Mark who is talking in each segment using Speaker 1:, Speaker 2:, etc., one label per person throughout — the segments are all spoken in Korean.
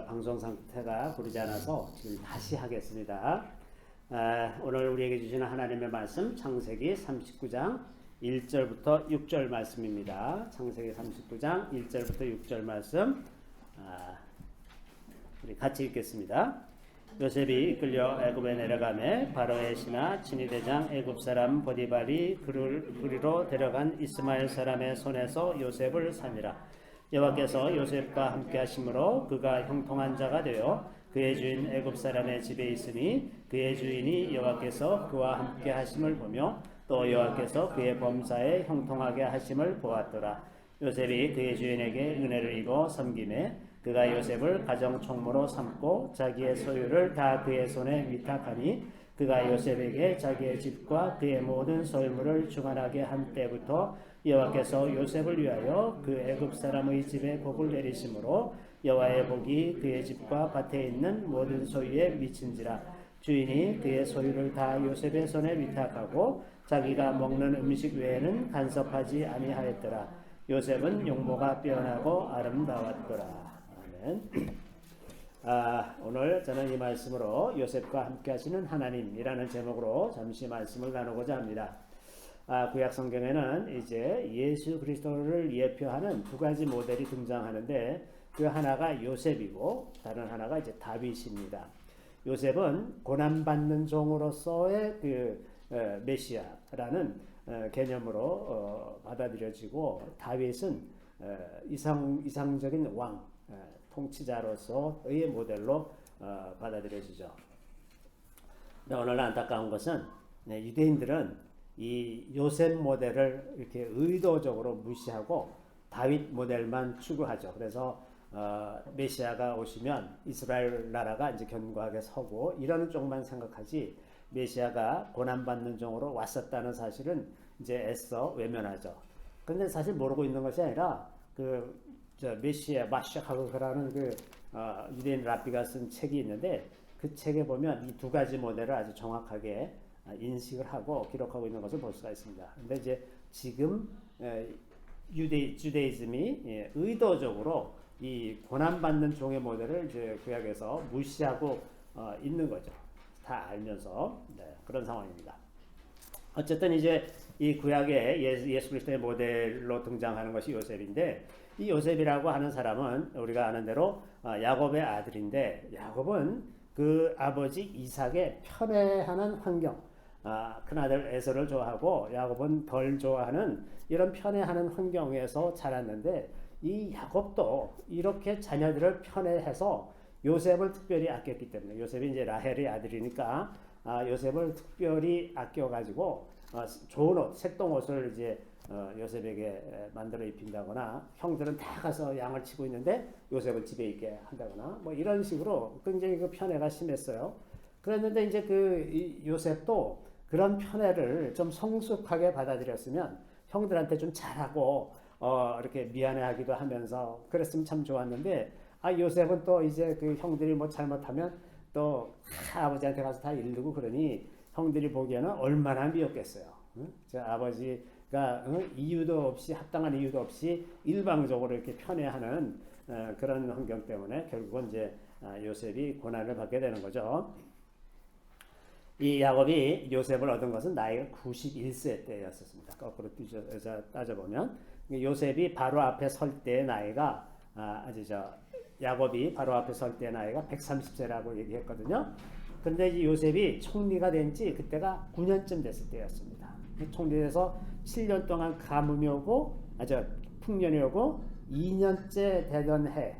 Speaker 1: 방송 상태가 고르지 않아서 지금 다시 하겠습니다. 오늘 우리에게 주시는 하나님의 말씀 창세기 39장 1절부터 6절 말씀입니다. 창세기 39장 1절부터 6절 말씀 우리 같이 읽겠습니다. 요셉이 이끌려 애굽에 내려가매 바로의 신하 친위대장 애굽 사람 보디발이 그리로 데려간 이스마엘 사람의 손에서 요셉을 살리라. 여호와께서 요셉과 함께 하심으로 그가 형통한 자가 되어 그의 주인 애굽 사람의 집에 있으니 그의 주인이 여호와께서 그와 함께 하심을 보며 또 여호와께서 그의 범사에 형통하게 하심을 보았더라. 요셉이 그의 주인에게 은혜를 입어 섬기매 그가 요셉을 가정 총무로 삼고 자기의 소유를 다 그의 손에 위탁하니 그가 요셉에게 자기의 집과 그의 모든 소유물을 주관하게 한 때부터 여호와께서 요셉을 위하여 그 애굽 사람의 집에 복을 내리심으로 여호와의 복이 그의 집과 밭에 있는 모든 소유에 미친지라. 주인이 그의 소유를 다 요셉의 손에 위탁하고 자기가 먹는 음식 외에는 간섭하지 아니하였더라. 요셉은 용모가 뛰어나고 아름다웠더라. 아멘. 오늘 저는 이 말씀으로 요셉과 함께 하시는 하나님이라는 제목으로 잠시 말씀을 나누고자 합니다. 구약 성경에는 이제 예수 그리스도를 예표하는 두 가지 모델이 등장하는데 그 하나가 요셉이고 다른 하나가 이제 다윗입니다. 요셉은 고난받는 종으로서의 그 메시아라는 개념으로 받아들여지고 다윗은 이상적인 왕, 통치자로서의 모델로 받아들여지죠. 근데 오늘 안타까운 것은 유대인들은 이 요셉 모델을 이렇게 의도적으로 무시하고 다윗 모델만 추구하죠. 그래서 메시아가 오시면 이스라엘 나라가 이제 견고하게 서고 이런 쪽만 생각하지 메시아가 고난받는 종으로 왔었다는 사실은 이제 애써 외면하죠. 그런데 사실 모르고 있는 것이 아니라 메시아 마시아하고라는 유대인 랍비가 쓴 책이 있는데 그 책에 보면 이 두 가지 모델을 아주 정확하게 인식을 하고 기록하고 있는 것을 볼 수가 있습니다. 근데 이제 지금 주데이즘이 의도적으로 이 고난받는 종의 모델을 이제 구약에서 무시하고 있는 거죠. 다 알면서 그런 상황입니다. 어쨌든 이제 이 구약의 예수 그리스도의 모델로 등장하는 것이 요셉인데 이 요셉이라고 하는 사람은 우리가 아는 대로 야곱의 아들인데 야곱은 그 아버지 이삭의 편애하는 환경, 큰아들 에서를 좋아하고 야곱은 덜 좋아하는 이런 편애하는 환경에서 자랐는데 이 야곱도 이렇게 자녀들을 편애해서 요셉을 특별히 아꼈기 때문에 요셉이 이제 라헬의 아들이니까 요셉을 특별히 아껴가지고 좋은 옷, 색동 옷을 이제 요셉에게 만들어 입힌다거나 형들은 다 가서 양을 치고 있는데 요셉은 집에 있게 한다거나 뭐 이런 식으로 굉장히 그 편애가 심했어요. 그랬는데 이제 그 요셉도 그런 편애를 좀 성숙하게 받아들였으면 형들한테 좀 잘하고 이렇게 미안해하기도 하면서 그랬으면 참 좋았는데 요셉은 또 이제 그 형들이 뭐 잘못하면 또 아버지한테 가서 다 이르고 그러니 형들이 보기에는 얼마나 미웠겠어요. 제 아버지가 이유도 없이 합당한 이유도 없이 일방적으로 이렇게 편애하는 그런 환경 때문에 결국은 이제 요셉이 고난을 받게 되는 거죠. 이 야곱이 요셉을 얻은 것은 나이가 91세 때였었습니다. 거꾸로 따져보면 요셉이 바로 앞에 설 때의 나이가 야곱이 바로 앞에 설 때의 나이가 130세라고 얘기했거든요. 그런데 이제 요셉이 총리가 된 지 그때가 9년쯤 됐을 때였습니다. 총리돼서 7년 동안 가뭄이 오고 풍년이 오고 2년째 되던 해,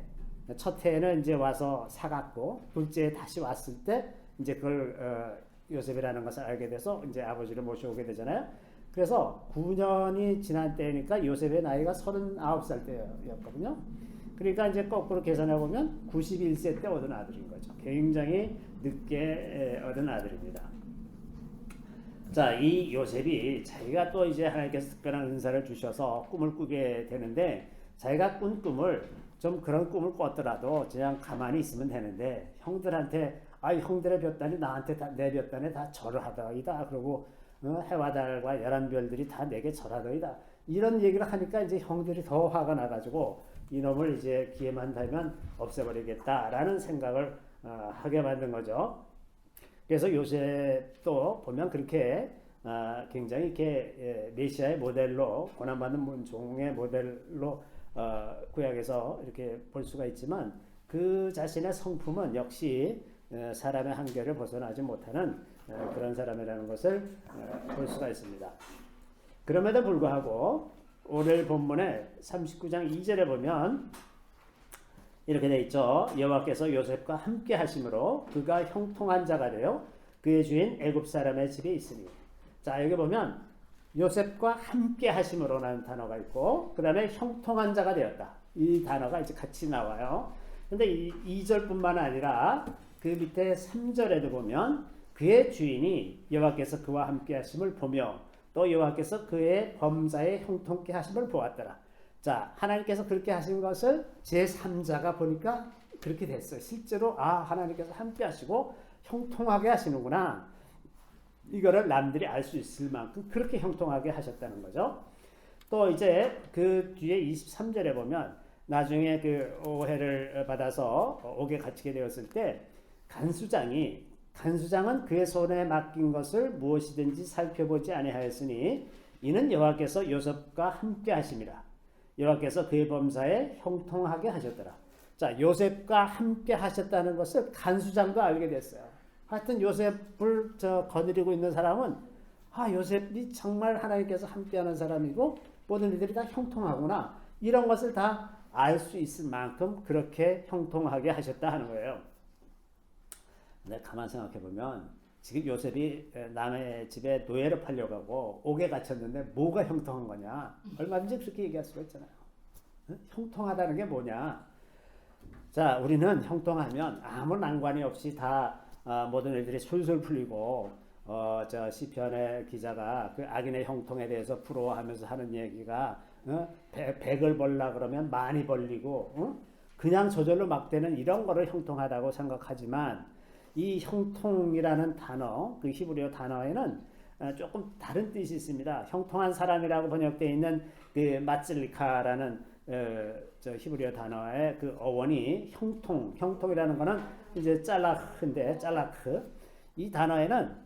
Speaker 1: 첫 해에는 이제 와서 사갔고 둘째 해 다시 왔을 때 이제 그걸 요셉이라는 것을 알게 돼서 이제 아버지를 모셔오게 되잖아요. 그래서 9년이 지난 때니까 요셉의 나이가 39살 때였거든요. 그러니까 이제 거꾸로 계산해 보면 91세 때 얻은 아들인 거죠. 굉장히 늦게 얻은 아들입니다. 자, 이 요셉이 자기가 또 이제 하나님께서 특별한 은사를 주셔서 꿈을 꾸게 되는데 자기가 꾼 꿈을 좀 그런 꿈을 꿨더라도 그냥 가만히 있으면 되는데 형들한테 형들의 볕단이 나한테 내 볕단에 다 절하더이다. 그리고 해와 달과 11별들이 다 내게 절하더이다. 이런 얘기를 하니까 이제 형들이 더 화가 나가지고 이놈을 이제 기회만 되면 없애버리겠다라는 생각을 하게 만든 거죠. 그래서 요셉도 보면 그렇게 굉장히 이렇게 메시아의 모델로 고난받는 문종의 모델로 구약에서 이렇게 볼 수가 있지만 그 자신의 성품은 역시 사람의 한계를 벗어나지 못하는 그런 사람이라는 것을 볼 수가 있습니다. 그럼에도 불구하고 오늘 본문의 39장 2절에 보면 이렇게 돼 있죠. 여호와께서 요셉과 함께 하심으로 그가 형통한 자가 되어 그의 주인 애굽 사람의 집에 있으니. 자, 여기 보면 요셉과 함께 하심으로라는 단어가 있고 그 다음에 형통한 자가 되었다. 이 단어가 이제 같이 나와요. 근데 이 2절뿐만 아니라 그 밑에 3절에도 보면 그의 주인이 여호와께서 그와 함께 하심을 보며 또 여호와께서 그의 범사에 형통케 하심을 보았더라. 자, 하나님께서 그렇게 하신 것을 제3자가 보니까 그렇게 됐어요. 실제로 하나님께서 함께 하시고 형통하게 하시는구나. 이거를 남들이 알 수 있을 만큼 그렇게 형통하게 하셨다는 거죠. 또 이제 그 뒤에 23절에 보면 나중에 그 오해를 받아서 옥에 갇히게 되었을 때 간수장은 그의 손에 맡긴 것을 무엇이든지 살펴보지 아니하였으니 이는 여호와께서 요셉과 함께 하심이라. 여호와께서 그의 범사에 형통하게 하셨더라. 자, 요셉과 함께 하셨다는 것을 간수장도 알게 됐어요. 하여튼 요셉을 거느리고 있는 사람은 요셉이 정말 하나님께서 함께하는 사람이고 모든 일들이 다 형통하구나. 이런 것을 다 알 수 있을 만큼 그렇게 형통하게 하셨다 하는 거예요. 근데 가만 생각해 보면 지금 요셉이 남의 집에 노예로 팔려고 하고 옥에 갇혔는데 뭐가 형통한 거냐? 얼마든지 그렇게 얘기할 수가 있잖아요. 형통하다는 게 뭐냐? 자, 우리는 형통하면 아무 난관이 없이 다 모든 일들이 술술 풀리고 저 시편의 기자가 그 악인의 형통에 대해서 부러워하면서 하는 얘기가 100을 벌라 그러면 많이 벌리고 그냥 저절로 막 되는 이런 거를 형통하다고 생각하지만 이 형통이라는 단어, 그 히브리어 단어에는 조금 다른 뜻이 있습니다. 형통한 사람이라고 번역되어 있는 그 마찔리카라는 저 히브리어 단어의 그 어원이 형통이라는 거는 이제 짤라크인데 짤라크 이 단어에는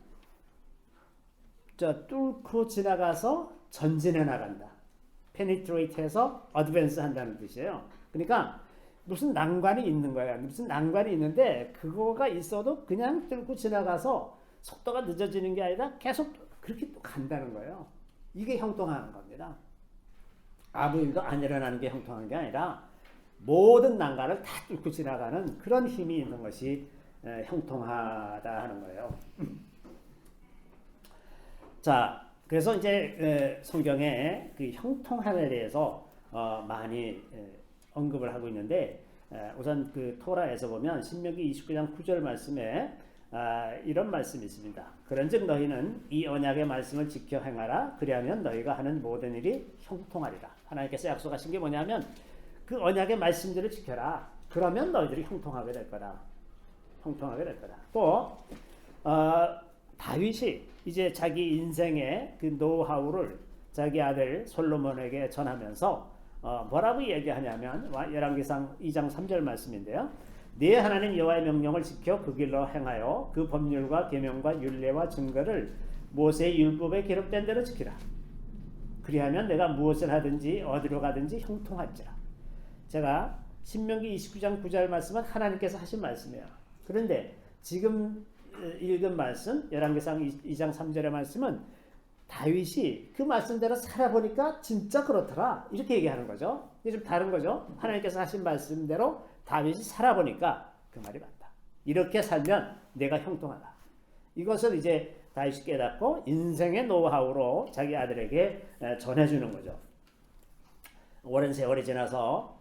Speaker 1: 뚫고 지나가서 전진해 나간다. penetrate해서 advance 한다는 뜻이에요. 그러니까 무슨 난관이 있는 거야. 무슨 난관이 있는데 그거가 있어도 그냥 뚫고 지나가서 속도가 늦어지는 게 아니라 계속 그렇게 또 간다는 거예요. 이게 형통하는 겁니다. 아무 일도 안 일어나는 게 형통한 게 아니라 모든 난관을 다 뚫고 지나가는 그런 힘이 있는 것이 형통하다 하는 거예요. 자, 그래서 이제 성경에 그 형통함에 대해서 많이 언급을 하고 있는데 우선 그 토라에서 보면 신명기 29장 9절 말씀에 이런 말씀이 있습니다. 그런즉 너희는 이 언약의 말씀을 지켜 행하라. 그리하면 너희가 하는 모든 일이 형통하리라. 하나님께서 약속하신 게 뭐냐면 그 언약의 말씀들을 지켜라. 그러면 너희들이 형통하게 될 거다. 형통하게 될 거다. 또 다윗이 이제 자기 인생의 그 노하우를 자기 아들 솔로몬에게 전하면서 뭐라고 얘기하냐면 열왕기상 2장 3절 말씀인데요. 네 하나님 여호와의 명령을 지켜 그 길로 행하여 그 법률과 계명과 율례와 증거를 모세의 율법에 기록된 대로 지키라. 그리하면 내가 무엇을 하든지 어디로 가든지 형통할지라. 제가 신명기 29장 9절 말씀은 하나님께서 하신 말씀이에요. 그런데 지금 읽은 말씀 열왕기상 2장 3절의 말씀은 다윗이 그 말씀대로 살아보니까 진짜 그렇더라. 이렇게 얘기하는 거죠. 이게 좀 다른 거죠. 하나님께서 하신 말씀대로 다윗이 살아보니까 그 말이 맞다. 이렇게 살면 내가 형통하다. 이것을 이제 다윗이 깨닫고 인생의 노하우로 자기 아들에게 전해주는 거죠. 오랜 세월이 지나서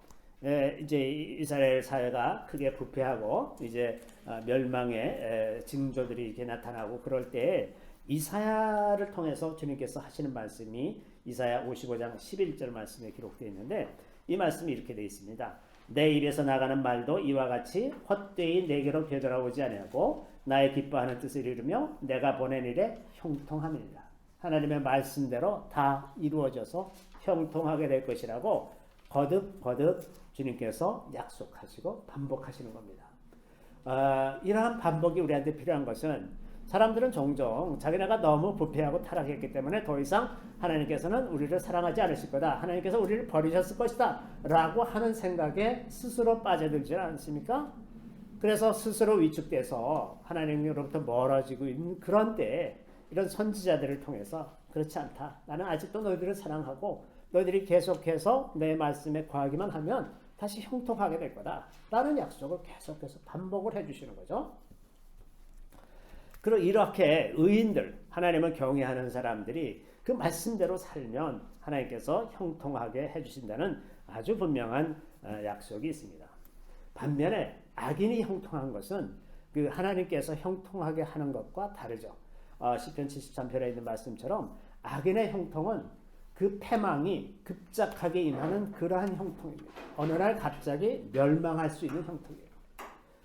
Speaker 1: 이제 이스라엘 사회가 크게 부패하고 이제 멸망의 징조들이 이렇게 나타나고 그럴 때 이사야를 통해서 주님께서 하시는 말씀이 이사야 55장 11절 말씀에 기록되어 있는데 이 말씀이 이렇게 되어 있습니다. 내 입에서 나가는 말도 이와 같이 헛되이 내게로 되돌아오지 아니하고 나의 기뻐하는 뜻을 이루며 내가 보낸 일에 형통함이니라. 하나님의 말씀대로 다 이루어져서 형통하게 될 것이라고 거듭 주님께서 약속하시고 반복하시는 겁니다. 이러한 반복이 우리한테 필요한 것은 사람들은 종종 자기네가 너무 부패하고 타락했기 때문에 더 이상 하나님께서는 우리를 사랑하지 않으실 거다, 하나님께서 우리를 버리셨을 것이다 라고 하는 생각에 스스로 빠져들지 않습니까? 그래서 스스로 위축돼서 하나님으로부터 멀어지고 있는 그런 때에 이런 선지자들을 통해서 그렇지 않다, 나는 아직도 너희들을 사랑하고 너희들이 계속해서 내 말씀에 거하기만 하면 다시 형통하게 될 거다 라는 약속을 계속해서 반복을 해주시는 거죠. 그리고 이렇게 의인들, 하나님을 경외하는 사람들이 그 말씀대로 살면 하나님께서 형통하게 해주신다는 아주 분명한 약속이 있습니다. 반면에 악인이 형통한 것은 그 하나님께서 형통하게 하는 것과 다르죠. 시편 73편에 있는 말씀처럼 악인의 형통은 그 패망이 급작하게 임하는 그러한 형통입니다. 어느 날 갑자기 멸망할 수 있는 형통이에요.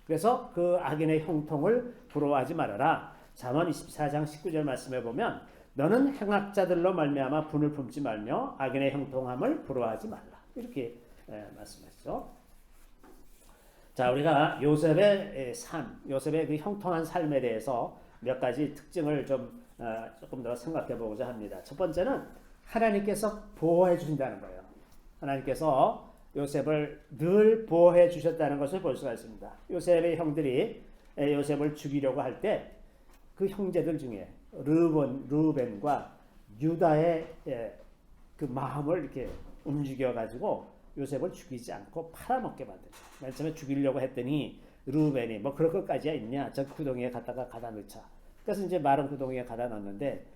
Speaker 1: 그래서 그 악인의 형통을 부러워하지 말아라. 잠언 24장 19절 말씀에 보면 너는 행악자들로 말미암아 분을 품지 말며 악인의 형통함을 부러워하지 말라. 이렇게 말씀하시죠. 자, 우리가 요셉의 삶, 요셉의 그 형통한 삶에 대해서 몇 가지 특징을 조금 더 생각해 보고자 합니다. 첫 번째는 하나님께서 보호해 주신다는 거예요. 하나님께서 요셉을 늘 보호해 주셨다는 것을 볼 수가 있습니다. 요셉의 형들이 요셉을 죽이려고 할 때 그 형제들 중에 르우벤과 유다의 그 마음을 이렇게 움직여 가지고 요셉을 죽이지 않고 팔아먹게 만들죠. 맨 처음에 죽이려고 했더니 르우벤이 뭐 그럴 것까지야 있냐, 저 구덩이에 갖다가 가다 넣자. 그래서 이제 마른 구덩이에 가다 넣었는데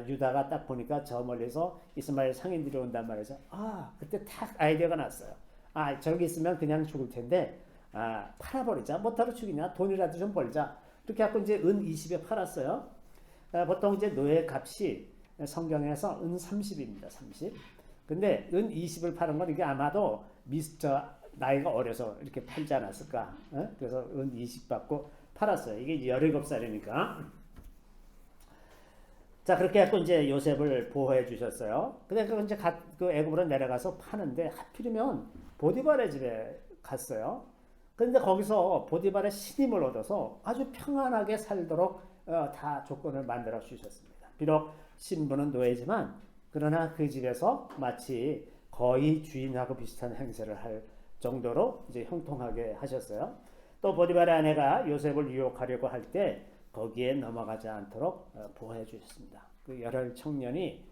Speaker 1: 유다가 딱 보니까 저 멀리서 이스마엘 상인들이 온단 말이죠. 그때 탁 아이디어가 났어요. 저기 있으면 그냥 죽을 텐데 팔아버리자. 뭐하러 죽이냐, 돈이라도 좀 벌자. 그렇게 하고 이제 은 20에 팔았어요. 보통 이제 노예 값이 성경에서 은 30입니다. 30. 근데 은 20을 파는 건 이게 아마도 나이가 어려서 이렇게 팔지 않았을까. 그래서 은 20 받고 팔았어요. 이게 17살이니까. 자, 그렇게 해서 이제 요셉을 보호해 주셨어요. 근데 이제 그 애굽으로 내려가서 파는데 하필이면 보디발의 집에 갔어요. 그런데 거기서 보디발의 신임을 얻어서 아주 평안하게 살도록 다 조건을 만들어 주셨습니다. 비록 신부는 노예지만 그러나 그 집에서 마치 거의 주인하고 비슷한 행세를 할 정도로 이제 형통하게 하셨어요. 또 보디발의 아내가 요셉을 유혹하려고 할 때 거기에 넘어가지 않도록 보호해 주셨습니다. 그 열혈 청년이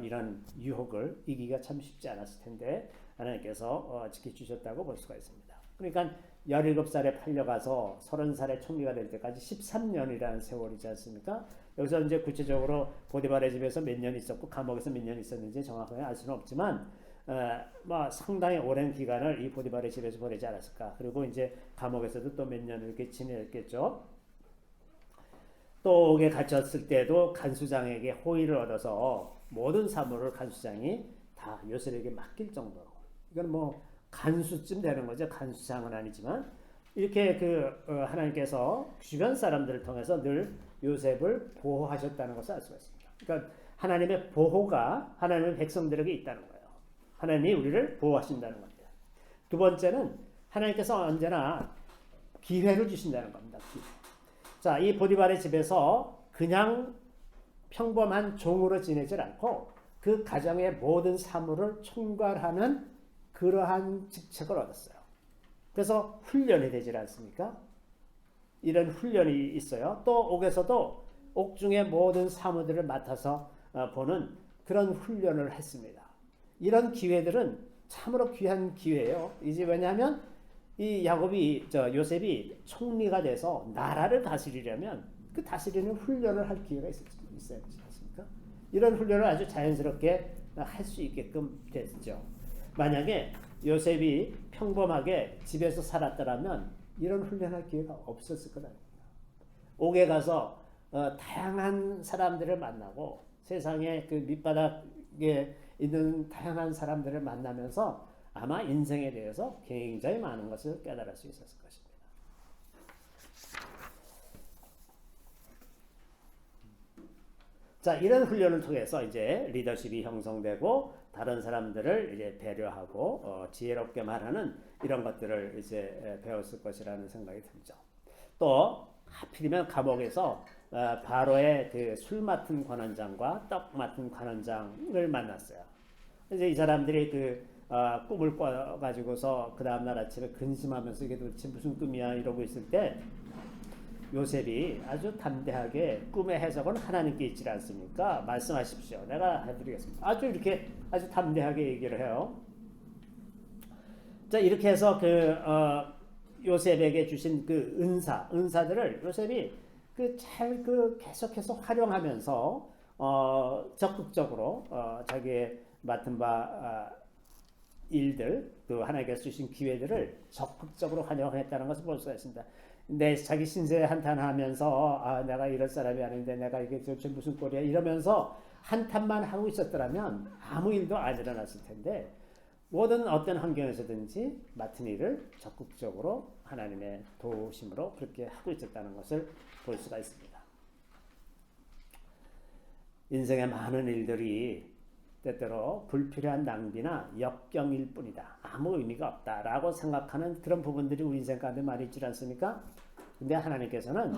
Speaker 1: 이런 유혹을 이기기가 참 쉽지 않았을 텐데 하나님께서 지켜주셨다고 볼 수가 있습니다. 그러니까 17살에 팔려가서 30살에 총리가 될 때까지 13년이라는 세월이지 않습니까? 여기서 이제 구체적으로 보디발의 집에서 몇 년 있었고 감옥에서 몇 년 있었는지 정확하게 알 수는 없지만 상당히 오랜 기간을 이 보디발의 집에서 보내지 않았을까. 그리고 이제 감옥에서도 또 몇 년을 이렇게 지냈겠죠. 또 옥에 갇혔을 때도 간수장에게 호의를 얻어서 모든 사물을 간수장이 다 요셉에게 맡길 정도로, 이건 뭐 간수쯤 되는 거죠. 간수장은 아니지만 이렇게 하나님께서 주변 사람들을 통해서 늘 요셉을 보호하셨다는 것을 알 수가 있습니다. 그러니까 하나님의 보호가 하나님의 백성들에게 있다는 거예요. 하나님이 우리를 보호하신다는 겁니다. 두 번째는 하나님께서 언제나 기회를 주신다는 겁니다. 기회. 자, 이 보디발의 집에서 그냥 평범한 종으로 지내질 않고 그 가정의 모든 사물을 총괄하는 그러한 직책을 얻었어요. 그래서 훈련이 되질 않습니까? 이런 훈련이 있어요. 또 옥에서도 옥중의 모든 사무들을 맡아서 보는 그런 훈련을 했습니다. 이런 기회들은 참으로 귀한 기회예요. 이제 왜냐하면 이 요셉이 총리가 돼서 나라를 다스리려면 그 다스리는 훈련을 할 기회가 있어야 되지 않습니까? 이런 훈련을 아주 자연스럽게 할 수 있게끔 됐죠. 만약에 요셉이 평범하게 집에서 살았더라면 이런 훈련할 기회가 없었을 거다. 옥에 가서 다양한 사람들을 만나고 세상의 그 밑바닥에 있는 다양한 사람들을 만나면서 아마 인생에 대해서 굉장히 많은 것을 깨달을 수 있었을 것입니다. 자, 이런 훈련을 통해서 이제 리더십이 형성되고 다른 사람들을 이제 배려하고 지혜롭게 말하는 이런 것들을 이제 배웠을 것이라는 생각이 들죠. 또 하필이면 감옥에서 바로의 그 술 맡은 관원장과 떡 맡은 관원장을 만났어요. 이제 이 사람들이 꿈을 꿔가지고서 그 다음날 아침에 근심하면서 이게 도대체 무슨 꿈이야 이러고 있을 때 요셉이 아주 담대하게 꿈의 해석은 하나님께 있지 않습니까? 말씀하십시오. 내가 해드리겠습니다. 아주 담대하게 얘기를 해요. 자, 이렇게 해서 요셉에게 주신 그 은사들을 요셉이 계속해서 활용하면서 적극적으로 자기의 맡은 바 일들, 또 하나님께서 주신 기회들을 적극적으로 활용했다는 것을 볼 수가 있습니다. 내 자기 신세 한탄하면서 내가 이럴 사람이 아닌데 내가 이게 도대체 무슨 꼴이야 이러면서 한탄만 하고 있었더라면 아무 일도 안 일어났을 텐데 모든 어떤 환경에서든지 맡은 일을 적극적으로 하나님의 도우심으로 그렇게 하고 있었다는 것을 볼 수가 있습니다. 인생의 많은 일들이 때때로 불필요한 낭비나 역경일 뿐이다. 아무 의미가 없다라고 생각하는 그런 부분들이 우리 인생 가운데 많이 있지 않습니까? 근데 하나님께서는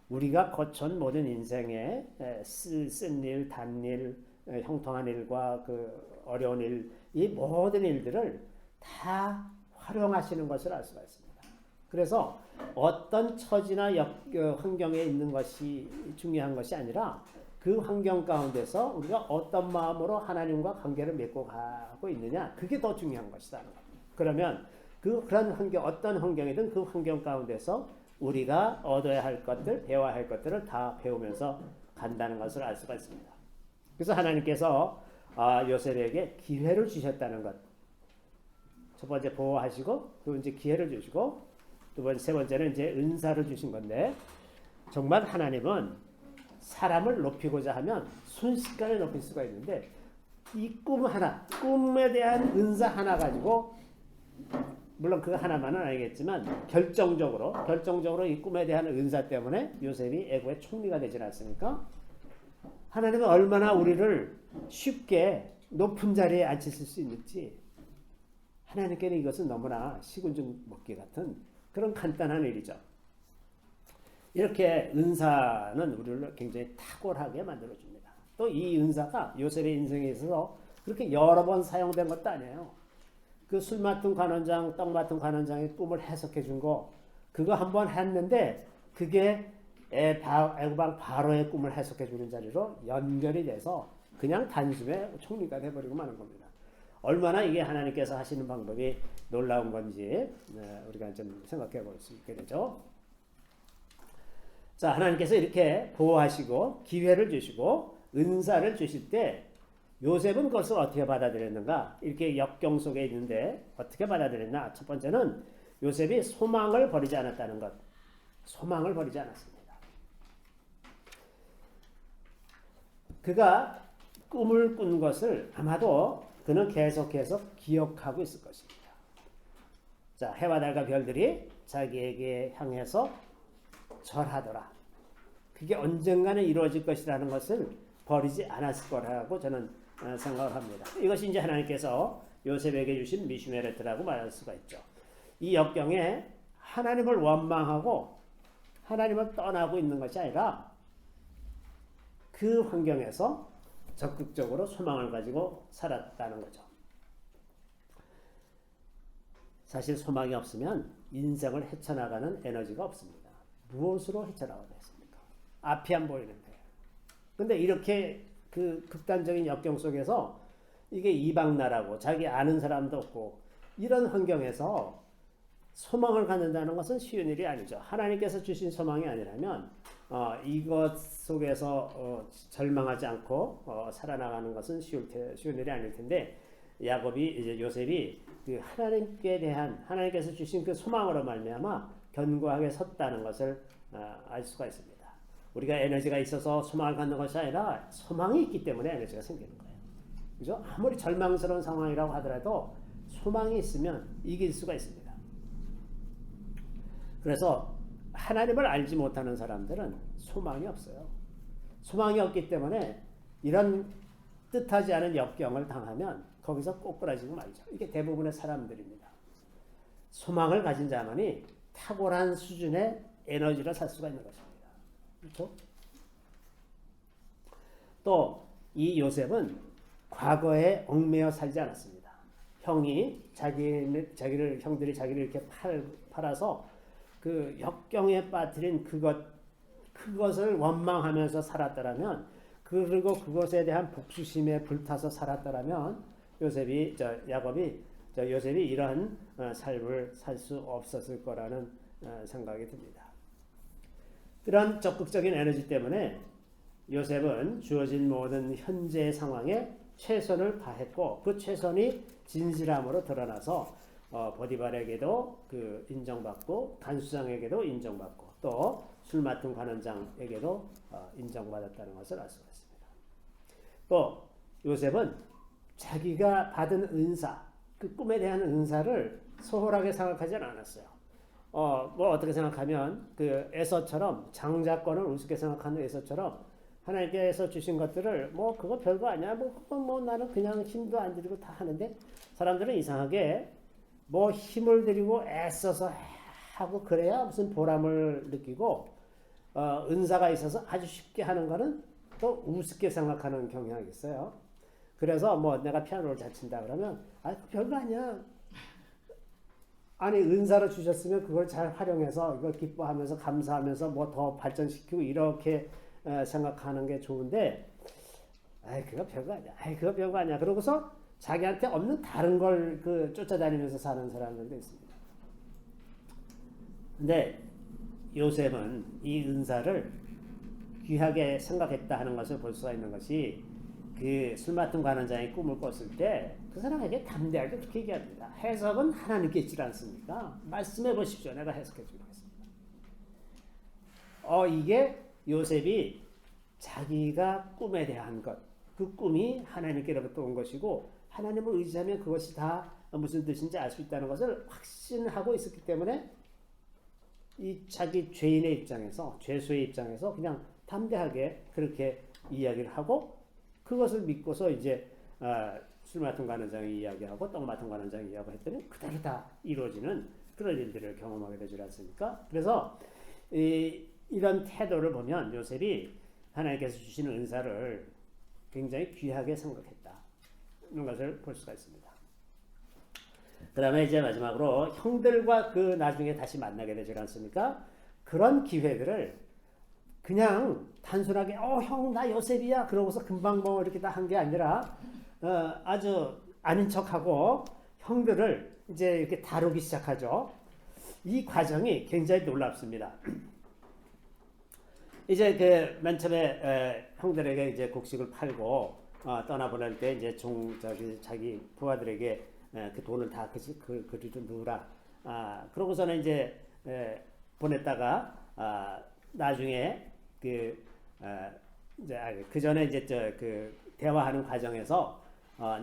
Speaker 1: 우리가 거쳐온 모든 인생의 쓴 일, 단일, 형통한 일과 그 어려운 일, 이 모든 일들을 다 활용하시는 것을 알 수가 있습니다. 그래서 어떤 처지나 환경에 있는 것이 중요한 것이 아니라 그 환경 가운데서 우리가 어떤 마음으로 하나님과 관계를 맺고 가고 있느냐, 그게 더 중요한 것이다. 그러면 그런 환경, 어떤 환경이든 그 환경 가운데서 우리가 얻어야 할 것들, 배워야 할 것들을 다 배우면서 간다는 것을 알 수가 있습니다. 그래서 하나님께서 요셉에게 기회를 주셨다는 것. 첫 번째 보호하시고, 두 번째 기회를 주시고, 세 번째는 이제 은사를 주신 건데, 정말 하나님은 사람을 높이고자 하면 순식간에 높일 수가 있는데 이 꿈에 대한 은사 하나 가지고 물론 그 하나만은 아니겠지만 결정적으로 이 꿈에 대한 은사 때문에 요셉이 애국의 총리가 되지 않았습니까? 하나님은 얼마나 우리를 쉽게 높은 자리에 앉히실 수 있는지 하나님께는 이것은 너무나 식은죽 먹기 같은 그런 간단한 일이죠. 이렇게 은사는 우리를 굉장히 탁월하게 만들어줍니다. 또 이 은사가 요셉의 인생에 있어서 그렇게 여러 번 사용된 것도 아니에요. 그 술 맡은 관원장, 떡 맡은 관원장의 꿈을 해석해 준 거, 그거 한번 했는데 그게 애굽왕 바로의 꿈을 해석해 주는 자리로 연결이 돼서 그냥 단숨에 총리가 돼버리고 마는 겁니다. 얼마나 이게 하나님께서 하시는 방법이 놀라운 건지 우리가 좀 생각해 볼 수 있게 되죠. 자, 하나님께서 이렇게 보호하시고 기회를 주시고 은사를 주실 때 요셉은 그것을 어떻게 받아들였는가? 이렇게 역경 속에 있는데 어떻게 받아들였나? 첫 번째는 요셉이 소망을 버리지 않았다는 것. 소망을 버리지 않았습니다. 그가 꿈을 꾼 것을 아마도 그는 계속해서 기억하고 있을 것입니다. 자, 해와 달과 별들이 자기에게 향해서 절하더라. 그게 언젠가는 이루어질 것이라는 것을 버리지 않았을 거라고 저는 생각을 합니다. 이것이 이제 하나님께서 요셉에게 주신 미슈메레트라고 말할 수가 있죠. 이 역경에 하나님을 원망하고 하나님을 떠나고 있는 것이 아니라 그 환경에서 적극적으로 소망을 가지고 살았다는 거죠. 사실 소망이 없으면 인생을 헤쳐나가는 에너지가 없습니다. 무엇으로 헤쳐나가겠습니까? 앞이 안 보이는데. 근데 이렇게 그 극단적인 역경 속에서 이게 이방 나라고 자기 아는 사람도 없고 이런 환경에서 소망을 갖는다는 것은 쉬운 일이 아니죠. 하나님께서 주신 소망이 아니라면 이것 속에서 절망하지 않고 살아나가는 것은 쉬운 일이 아닐 텐데 이제 요셉이 그 하나님께 대한 하나님께서 주신 그 소망으로 말미암아 견고하게 섰다는 것을 알 수가 있습니다. 우리가 에너지가 있어서 소망을 갖는 것이 아니라 소망이 있기 때문에 에너지가 생기는 거예요. 그죠? 아무리 절망스러운 상황이라고 하더라도 소망이 있으면 이길 수가 있습니다. 그래서 하나님을 알지 못하는 사람들은 소망이 없어요. 소망이 없기 때문에 이런 뜻하지 않은 역경을 당하면 거기서 꼬꾸라지고 말죠. 이게 대부분의 사람들입니다. 소망을 가진 자만이 탁월한 수준의 에너지를 살 수가 있는 것입니다. 그렇죠? 또 이 요셉은 과거에 얽매여 살지 않았습니다. 형들이 자기를 이렇게 팔아서 그 역경에 빠뜨린 그것을 원망하면서 살았더라면, 그리고 그것에 대한 복수심에 불타서 살았더라면 야곱이 이러한 삶을 살 수 없었을 거라는 생각이 듭니다. 그런 적극적인 에너지 때문에 요셉은 주어진 모든 현재의 상황에 최선을 다했고, 그 최선이 진실함으로 드러나서 보디발에게도 인정받고, 간수장에게도 인정받고, 또 술 맡은 관원장에게도 인정받았다는 것을 알 수가 있습니다. 또 요셉은 자기가 받은 은사, 그 꿈에 대한 은사를 소홀하게 생각하지는 않았어요. 뭐 어떻게 생각하면 그 에서처럼, 장자권을 우습게 생각하는 에서처럼 하나님께서 주신 것들을 뭐 그거 별거 아니야, 뭐 나는 그냥 힘도 안 들이고 다 하는데, 사람들은 이상하게 뭐 힘을 들이고 애써서 하고 그래야 무슨 보람을 느끼고, 은사가 있어서 아주 쉽게 하는 거는 또 우습게 생각하는 경향이 있어요. 그래서 뭐 내가 피아노를 잘 친다 그러면 별거 아니야. 아니 은사를 주셨으면 그걸 잘 활용해서 이걸 기뻐하면서 감사하면서 뭐 더 발전시키고 이렇게 생각하는 게 좋은데, 그거 별거 아니야. 그거 별거 아니야. 그러고서 자기한테 없는 다른 걸 쫓아다니면서 사는 사람들도 있습니다. 근데 요셉은 이 은사를 귀하게 생각했다 하는 것을 볼 수가 있는 것이, 그 술 맡은 관원장이 꿈을 꿨을 때 그 사람에게 담대하게 그렇게 얘기합니다. 해석은 하나님께 있지 않습니까? 말씀해 보십시오. 내가 해석해 주겠습니다. 이게 요셉이 자기가 꿈에 대한 것, 그 꿈이 하나님께로부터 온 것이고, 하나님을 의지하면 그것이 다 무슨 뜻인지 알 수 있다는 것을 확신하고 있었기 때문에, 이 자기 죄인의 입장에서, 죄수의 입장에서 그냥 담대하게 그렇게 이야기를 하고, 그것을 믿고서 이제 술 맡은 관원장이 이야기하고 떡 맡은 관원장이 이야기하고 했더니 그대로 다 이루어지는 그런 일들을 경험하게 되지 않습니까? 그래서 이런 태도를 보면 요셉이 하나님께서 주시는 은사를 굉장히 귀하게 생각했다, 이런 것을 볼 수가 있습니다. 그 다음에 이제 마지막으로 형들과 나중에 다시 만나게 되지 않습니까? 그런 기회들을 그냥 단순하게 형 나 요셉이야 그러고서 금방 뭐 이렇게 다 한 게 아니라, 아주 아닌 척하고 형들을 이제 이렇게 다루기 시작하죠. 이 과정이 굉장히 놀랍습니다. 이제 맨 처음에 형들에게 이제 곡식을 팔고 떠나보낼 때 이제 자기 부하들에게 그 돈을 다 그리로 넣으라. 그러고서는 이제 보냈다가 나중에 이제 그 전에 이제 대화하는 과정에서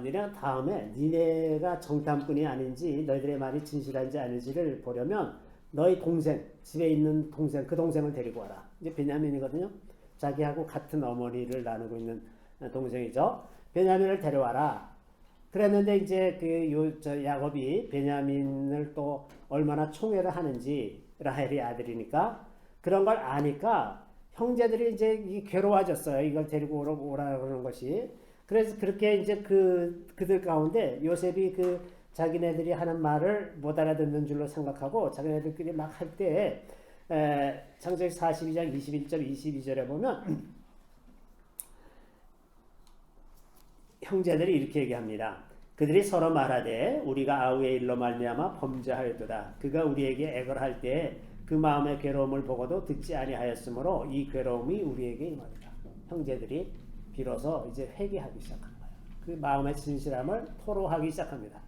Speaker 1: 니네 다음에 니네가 정탐꾼이 아닌지 너희들의 말이 진실한지 아닌지를 보려면 너희 동생, 집에 있는 동생, 그 동생을 데리고 와라. 이제 베냐민이거든요. 자기하고 같은 어머니를 나누고 있는 동생이죠. 베냐민을 데려와라. 그랬는데 이제 야곱이 베냐민을 또 얼마나 총애를 하는지, 라헬이 아들이니까 그런 걸 아니까 형제들이 이제 괴로워졌어요. 이걸 데리고 오라 그러는 것이. 그래서 그렇게 이제 그들 가운데 요셉이 자기네들이 하는 말을 못 알아듣는 줄로 생각하고 자기네들끼리 막 할 때, 창세기 42장 21절 22절에 보면 형제들이 이렇게 얘기합니다. 그들이 서로 말하되 우리가 아우의 일로 말미암아 범죄하였도다. 그가 우리에게 애걸할 때 그 마음의 괴로움을 보고도 듣지 아니하였으므로 이 괴로움이 우리에게 임하리라. 형제들이 비로소 이제 회개하기 시작한 거예요. 그 마음의 진실함을 토로하기 시작합니다.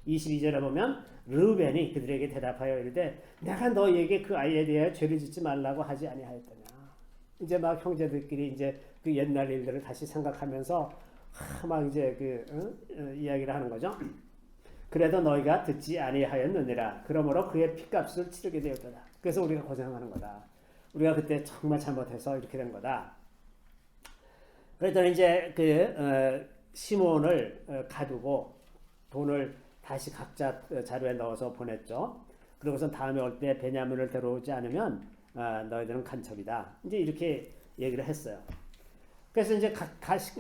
Speaker 1: 22절에 보면 르우벤이 그들에게 대답하여 이르되 내가 너희에게 그 아이에 대하여 죄를 짓지 말라고 하지 아니하였더냐. 이제 막 형제들끼리 이제 그 옛날 일들을 다시 생각하면서 막 이제 이야기를 하는 거죠. 그래도 너희가 듣지 아니하였느니라. 그러므로 그의 핏값을 치르게 되었다. 그래서 우리가 고생하는 거다. 우리가 그때 정말 잘못해서 이렇게 된 거다. 그랬더니 이제 시몬을 가두고 돈을 다시 각자 자루에 넣어서 보냈죠. 그러고선 다음에 올 때 베냐민을 데려오지 않으면 너희들은 간첩이다. 이제 이렇게 얘기를 했어요. 그래서 이제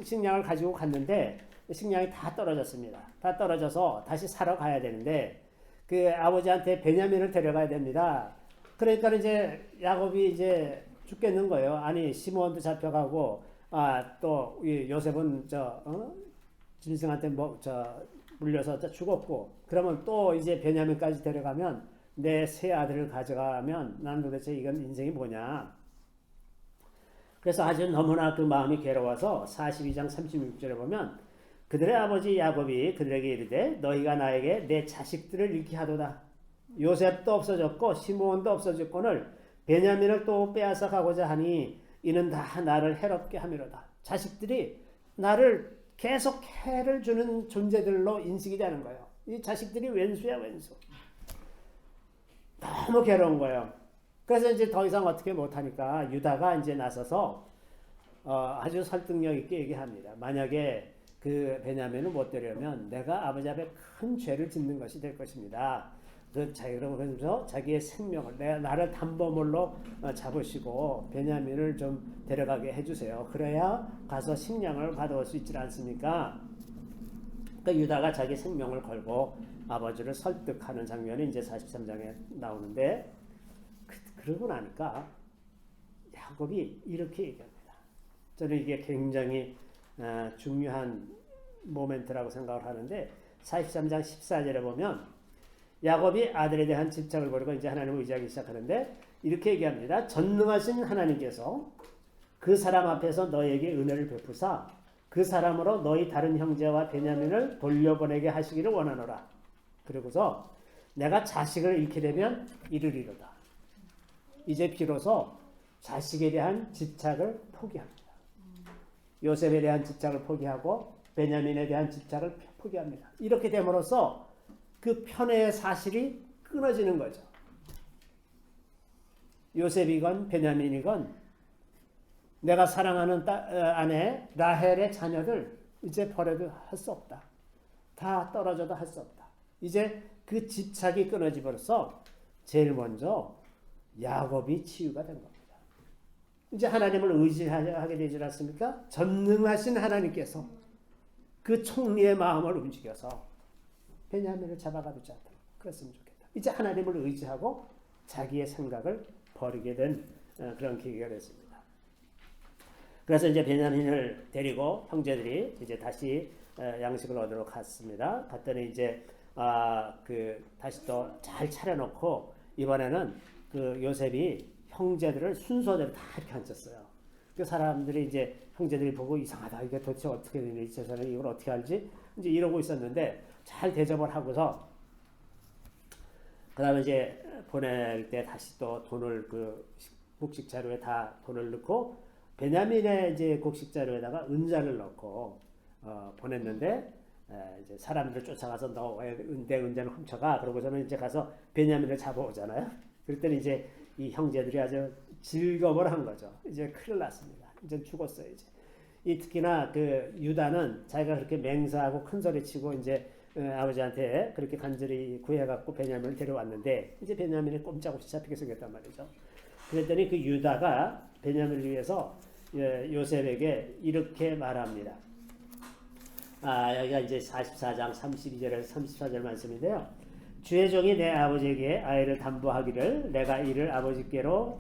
Speaker 1: 식량을 가지고 갔는데 식량이 다 떨어졌습니다. 다 떨어져서 다시 사러 가야 되는데 그 아버지한테 베냐민을 데려가야 됩니다. 그러니까 이제 야곱이 이제 죽겠는 거예요. 아니 시몬도 잡혀가고 또 요셉은 짐승한테 물려서 죽었고 그러면 또 이제 베냐민까지 데려가면 내 세 아들을 가져가면 난 도대체 이건 인생이 뭐냐. 그래서 아주 너무나 그 마음이 괴로워서 42장 36절에 보면 그들의 아버지 야곱이 그들에게 이르되 너희가 나에게 내 자식들을 잃게 하도다. 요셉도 없어졌고 시므온도 없어졌거늘 베냐민을 또 빼앗아 가고자 하니 이는 다 나를 해롭게 함이로다. 자식들이 나를 계속 해를 주는 존재들로 인식이 되는 거예요. 이 자식들이 왼수야 왼수. 너무 괴로운 거예요. 그래서 이제 더 이상 어떻게 못하니까 유다가 이제 나서서 아주 설득력 있게 얘기합니다. 만약에 그 베냐민을 못 데려오면 내가 아버지 앞에 큰 죄를 짓는 것이 될 것입니다. 그러면서 자기의 생명을 나를 담보물로 잡으시고 베냐민을 좀 데려가게 해주세요. 그래야 가서 식량을 가져올 수 있지 않습니까? 그러니까 유다가 자기 생명을 걸고 아버지를 설득하는 장면이 이제 43장에 나오는데 그러고 나니까 야곱이 이렇게 얘기합니다. 저는 이게 굉장히 중요한 모멘트라고 생각을 하는데 43장 14절에 보면 야곱이 아들에 대한 집착을 버리고 이제 하나님을 의지하기 시작하는데 이렇게 얘기합니다. 전능하신 하나님께서 그 사람 앞에서 너에게 은혜를 베푸사 그 사람으로 너희 다른 형제와 베냐민을 돌려보내게 하시기를 원하노라. 그리고서 내가 자식을 잃게 되면 이르리로다. 이제 비로소 자식에 대한 집착을 포기합니다. 요셉에 대한 집착을 포기하고 베냐민에 대한 집착을 포기합니다. 이렇게 됨으로써 그 편애의 사실이 끊어지는 거죠. 요셉이건 베냐민이건 내가 사랑하는 아내 라헬의 자녀들 이제 버려도 할 수 없다. 다 떨어져도 할 수 없다. 이제 그 집착이 끊어지면서 제일 먼저 야곱이 치유가 된 겁니다. 이제 하나님을 의지하게 되지 않습니까? 전능하신 하나님께서 그 총리의 마음을 움직여서 베냐민을 잡아가두지 않도록 그랬으면 좋겠다. 이제 하나님을 의지하고 자기의 생각을 버리게 된 그런 계기가 됐습니다. 그래서 이제 베냐민을 데리고 형제들이 이제 다시 양식을 얻으러 갔습니다. 갔더니 이제 다시 또 잘 차려놓고 이번에는 그 요셉이 형제들을 순서대로 다 이렇게 앉혔어요. 그 사람들이 이제 형제들이 보고 이상하다. 이게 도대체 어떻게 되니? 저사는 이걸 어떻게 알지? 이제 이러고 있었는데 잘 대접을 하고서 그다음에 이제 보낼 때 다시 또 돈을 그 곡식 자루에 다 돈을 넣고 베냐민의 이제 곡식 자루에다가 은자를 넣고 보냈는데 이제 사람들을 쫓아가서 내 은자를 훔쳐가. 그러고서는 이제 가서 베냐민을 잡아오잖아요. 그랬더니 이제 이 형제들이 아주 즐거움을 한 거죠. 이제 큰일 났습니다. 이제 죽었어요. 이제 특히나 그 유다는 자기가 그렇게 맹세하고 큰 소리치고 이제 아버지한테 그렇게 간절히 구해갖고 베냐민을 데려왔는데 이제 베냐민이 꼼짝없이 잡히게 생겼단 말이죠. 그랬더니 그 유다가 베냐민을 위해서 요셉에게 이렇게 말합니다. 여기가 이제 44장 32절에서 34절 말씀인데요. 주의 종이 내 아버지에게 아이를 담보하기를 내가 이를 아버지께로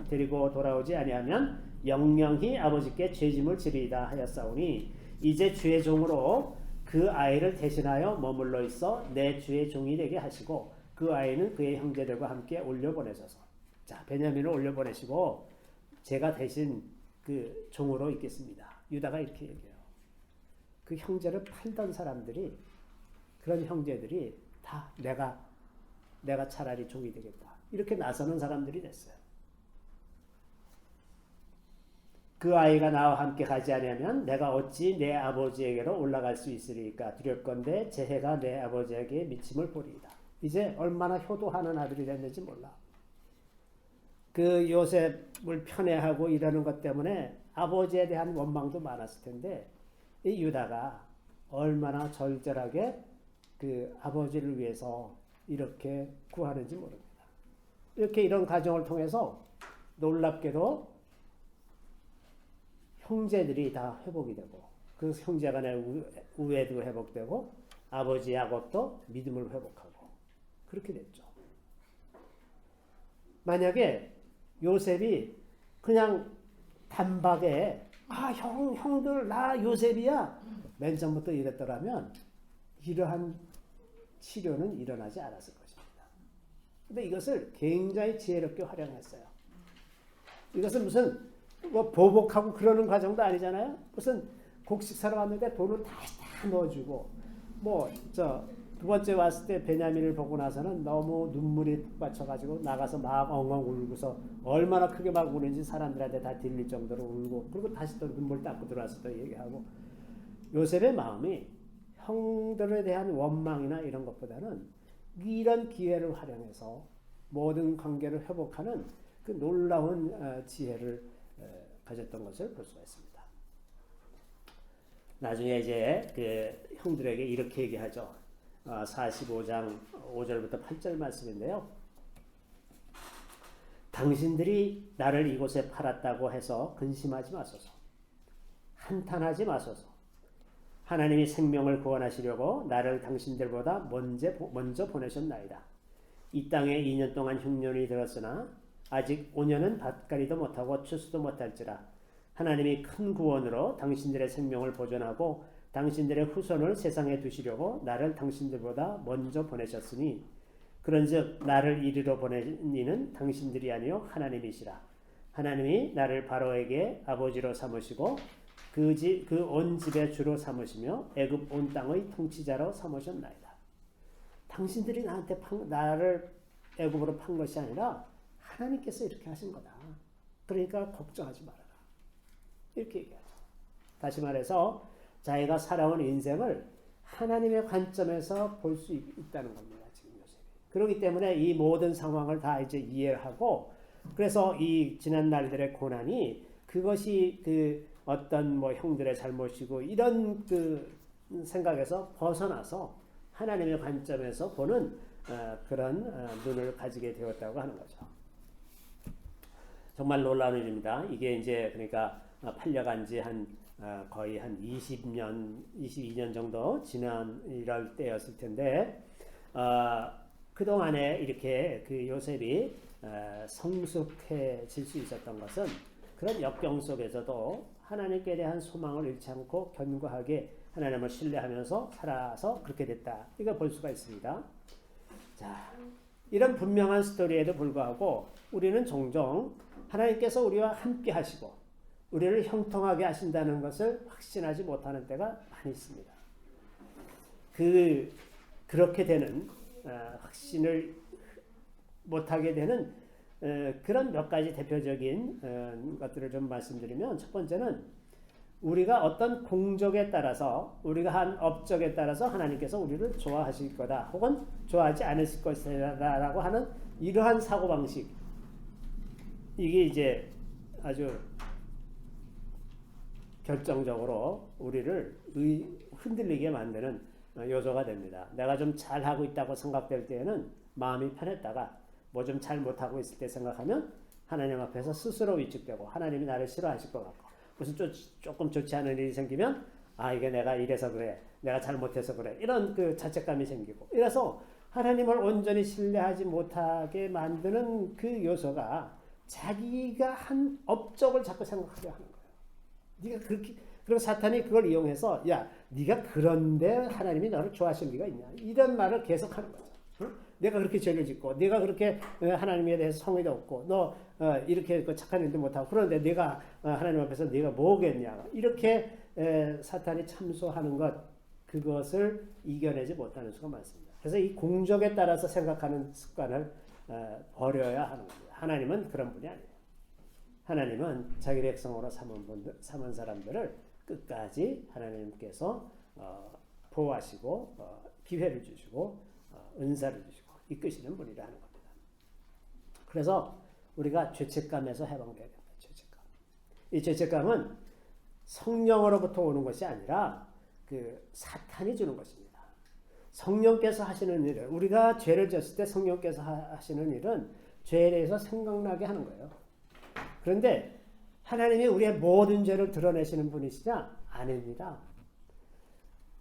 Speaker 1: 데리고 돌아오지 아니하면 영영히 아버지께 죄짐을 지리이다 하였사오니 이제 주의 종으로 그 아이를 대신하여 머물러 있어 내 주의 종이 되게 하시고 그 아이는 그의 형제들과 함께 올려보내소서. 자, 베냐민을 올려보내시고 제가 대신 그 종으로 있겠습니다. 유다가 이렇게 얘기해요. 그 형제를 팔던 사람들이 그런 형제들이 다 내가 차라리 종이 되겠다. 이렇게 나서는 사람들이 됐어요. 그 아이가 나와 함께 가지 않으면 내가 어찌 내 아버지에게로 올라갈 수 있으리까 두렵건대 제 해가 내 아버지에게 미침을 보리이다. 이제 얼마나 효도하는 아들이 됐는지 몰라. 그 요셉을 편애하고 이러는 것 때문에 아버지에 대한 원망도 많았을 텐데 이 유다가 얼마나 절절하게 그 아버지를 위해서 이렇게 구하는지 모릅니다. 이렇게 이런 과정을 통해서 놀랍게도 형제들이 다 회복이 되고 그 형제 간의 우애도 회복되고 아버지 야곱도 믿음을 회복하고 그렇게 됐죠. 만약에 요셉이 그냥 단박에 형들 나 요셉이야 맨 처음부터 이랬더라면 이러한 치료는 일어나지 않았을 것입니다. 근데 이것을 굉장히 지혜롭게 활용했어요. 이것은 무슨 뭐 보복하고 그러는 과정도 아니잖아요. 무슨 곡식 사러 왔는데 돈을 다시 다 넣어주고 뭐 두 번째 왔을 때 베냐민을 보고 나서는 너무 눈물이 푹 받쳐가지고 나가서 막 엉엉 울고서 얼마나 크게 막 우는지 사람들한테 다 들릴 정도로 울고 그리고 다시 또 눈물 닦고 들어와서 또 얘기하고 요셉의 마음이 형들에 대한 원망이나 이런 것보다는 이런 기회를 활용해서 모든 관계를 회복하는 그 놀라운 지혜를 가졌던 것을 볼 수가 있습니다. 나중에 이제 그 형들에게 이렇게 얘기하죠. 45장 5절부터 8절 말씀인데요. 당신들이 나를 이곳에 팔았다고 해서 근심하지 마소서. 한탄하지 마소서. 하나님이 생명을 구원하시려고 나를 당신들보다 먼저 보내셨나이다. 이 땅에 2년 동안 흉년이 들었으나 아직 5년은 밭갈이도 못하고 추수도 못할지라. 하나님이 큰 구원으로 당신들의 생명을 보존하고 당신들의 후손을 세상에 두시려고 나를 당신들보다 먼저 보내셨으니 그런즉 나를 이리로 보낸 이는 당신들이 아니요 하나님이시라. 하나님이 나를 바로에게 아버지로 삼으시고 그 온 집의 주로 삼으시며 애굽 온 땅의 통치자로 삼으셨나이다. 당신들이 나를 애굽으로 판 것이 아니라 하나님께서 이렇게 하신 거다. 그러니까 걱정하지 말아라. 이렇게 얘기하죠. 다시 말해서 자기가 살아온 인생을 하나님의 관점에서 볼 수 있다는 겁니다. 지금 요셉이. 그렇기 때문에 이 모든 상황을 다 이제 이해를 하고 그래서 이 지난 날들의 고난이 그것이 그 어떤 뭐 형들의 잘못이고 이런 그 생각에서 벗어나서 하나님의 관점에서 보는 그런 눈을 가지게 되었다고 하는 거죠. 정말 놀라운 일입니다. 이게 이제 그러니까 팔려간 지 거의 한 20년, 22년 정도 지난 이럴 때였을 텐데 그동안에 이렇게 그 요셉이 성숙해질 수 있었던 것은 그런 역경 속에서도 하나님께 대한 소망을 잃지 않고 견고하게 하나님을 신뢰하면서 살아서 그렇게 됐다. 이거 볼 수가 있습니다. 자, 이런 분명한 스토리에도 불구하고 우리는 종종 하나님께서 우리와 함께 하시고 우리를 형통하게 하신다는 것을 확신하지 못하는 때가 많이 있습니다. 그렇게 되는 확신을 못하게 되는 그런 몇 가지 대표적인 것들을 좀 말씀드리면 첫 번째는 우리가 어떤 공적에 따라서 우리가 한 업적에 따라서 하나님께서 우리를 좋아하실 거다 혹은 좋아하지 않으실 것이다 라고 하는 이러한 사고방식 이게 이제 아주 결정적으로 우리를 흔들리게 만드는 요소가 됩니다. 내가 좀 잘하고 있다고 생각될 때에는 마음이 편했다가 뭐 좀 잘 못하고 있을 때 생각하면 하나님 앞에서 스스로 위축되고 하나님이 나를 싫어하실 것 같고 무슨 조금 좋지 않은 일이 생기면 이게 내가 이래서 그래 내가 잘못해서 그래 이런 그 자책감이 생기고 이래서 하나님을 온전히 신뢰하지 못하게 만드는 그 요소가 자기가 한 업적을 자꾸 생각하게 하는 거예요. 네가 그렇게 그리고 사탄이 그걸 이용해서 야 네가 그런데 하나님이 너를 좋아하실 리가 있냐 이런 말을 계속하는 거죠. 응? 내가 그렇게 죄를 짓고 내가 그렇게 하나님에 대해서 성의도 없고 너 이렇게 착한 일도 못하고 그런데 내가 하나님 앞에서 네가 뭐겠냐 이렇게 사탄이 참소하는 것 그것을 이겨내지 못하는 수가 많습니다. 그래서 이 공적에 따라서 생각하는 습관을 버려야 하는 겁니다. 하나님은 그런 분이 아니에요. 하나님은 자기 백성으로 삼은 사람들을 끝까지 하나님께서 보호하시고 기회를 주시고 은사를 주시고 이끄시는 분이라 하는 겁니다. 그래서 우리가 죄책감에서 해방돼야 됩니다. 죄책감. 이 죄책감은 성령으로부터 오는 것이 아니라 그 사탄이 주는 것입니다. 성령께서 하시는 일을, 우리가 죄를 졌을 때 성령께서 하시는 일은 죄에 대해서 생각나게 하는 거예요. 그런데 하나님이 우리의 모든 죄를 드러내시는 분이시냐? 아닙니다.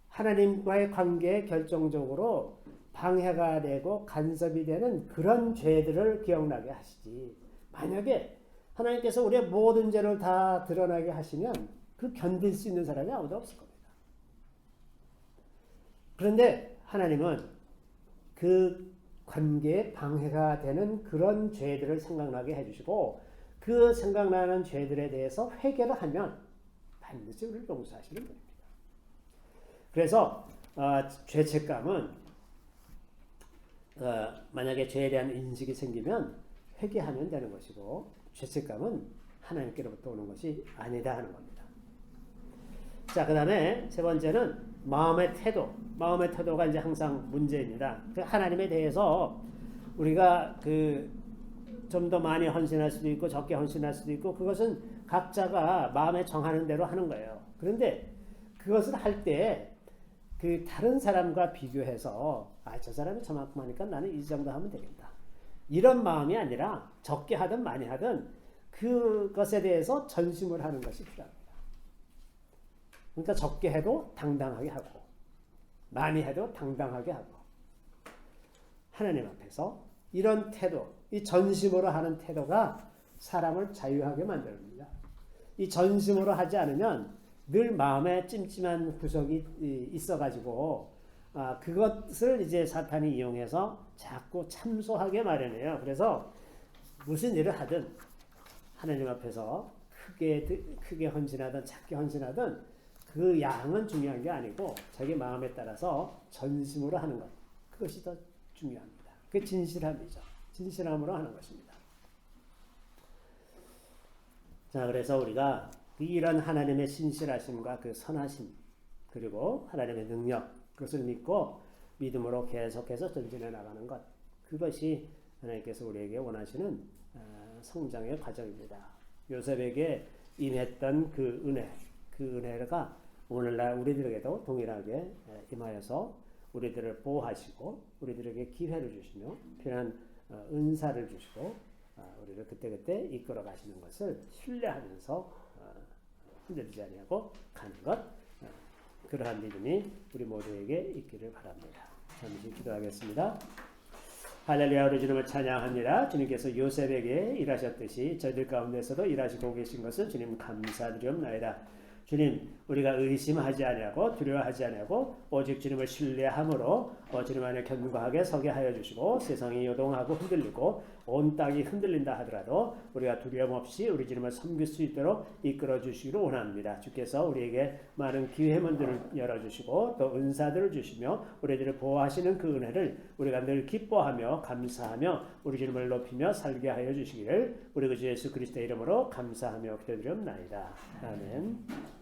Speaker 1: 하나님과의 관계에 결정적으로 방해가 되고 간섭이 되는 그런 죄들을 기억나게 하시지. 만약에 하나님께서 우리의 모든 죄를 다 드러나게 하시면 그 견딜 수 있는 사람이 아무도 없을 겁니다. 그런데 하나님은 그 관계에 방해가 되는 그런 죄들을 생각나게 해주시고 그 생각나는 죄들에 대해서 회개를 하면 반드시 우리를 용서하시는 분입니다. 그래서 죄책감은 만약에 죄에 대한 인식이 생기면 회개하면 되는 것이고 죄책감은 하나님께로부터 오는 것이 아니다 하는 겁니다. 자, 그 다음에 세 번째는 마음의 태도. 마음의 태도가 이제 항상 문제입니다. 하나님에 대해서 우리가 좀 더 많이 헌신할 수도 있고 적게 헌신할 수도 있고 그것은 각자가 마음에 정하는 대로 하는 거예요. 그런데 그것을 할 때 다른 사람과 비교해서 저 사람이 저만큼 하니까 나는 이 정도 하면 되겠다. 이런 마음이 아니라 적게 하든 많이 하든 그것에 대해서 전심을 하는 것이 필요합니다. 그러니까 적게 해도 당당하게 하고 많이 해도 당당하게 하고 하나님 앞에서 이런 태도, 이 전심으로 하는 태도가 사람을 자유하게 만듭니다. 이 전심으로 하지 않으면 늘 마음에 찜찜한 구석이 있어가지고 그것을 이제 사탄이 이용해서 자꾸 참소하게 마련해요. 그래서 무슨 일을 하든 하나님 앞에서 크게 헌신하든 작게 헌신하든 그 양은 중요한 게 아니고 자기 마음에 따라서 전심으로 하는 것, 그것이 더 중요합니다. 그 진실함이죠. 진실함으로 하는 것입니다. 자, 그래서 우리가 이런 하나님의 신실하심과 그 선하심 그리고 하나님의 능력 그것을 믿고 믿음으로 계속해서 전진해 나가는 것, 그것이 하나님께서 우리에게 원하시는 성장의 과정입니다. 요셉에게 임했던 그 은혜가 오늘날 우리들에게도 동일하게 임하여서 우리들을 보호하시고 우리들에게 기회를 주시며 필요한 은사를 주시고 우리를 그때그때 이끌어 가시는 것을 신뢰하면서 흔들리지 아니하고 가는 것, 그러한 믿음이 우리 모두에게 있기를 바랍니다. 잠시 기도하겠습니다. 할렐루야. 우리 주님을 찬양합니다. 주님께서 요셉에게 일하셨듯이 저희들 가운데서도 일하시고 계신 것을 주님 감사드리옵나이다. 주님, 우리가 의심하지 아니하고 두려워하지 아니하고 오직 주님을 신뢰함으로 주님 안에 견고하게 서게 하여 주시고 세상이 요동하고 흔들리고 온 땅이 흔들린다 하더라도 우리가 두려움 없이 우리 주님을 섬길 수 있도록 이끌어 주시기를 원합니다. 주께서 우리에게 많은 기회문들을 열어주시고 또 은사들을 주시며 우리들을 보호하시는 그 은혜를 우리가 늘 기뻐하며 감사하며 우리 주님을 높이며 살게 하여 주시기를 우리 그 주 예수 그리스도의 이름으로 감사하며 기도드리옵나이다. 아멘.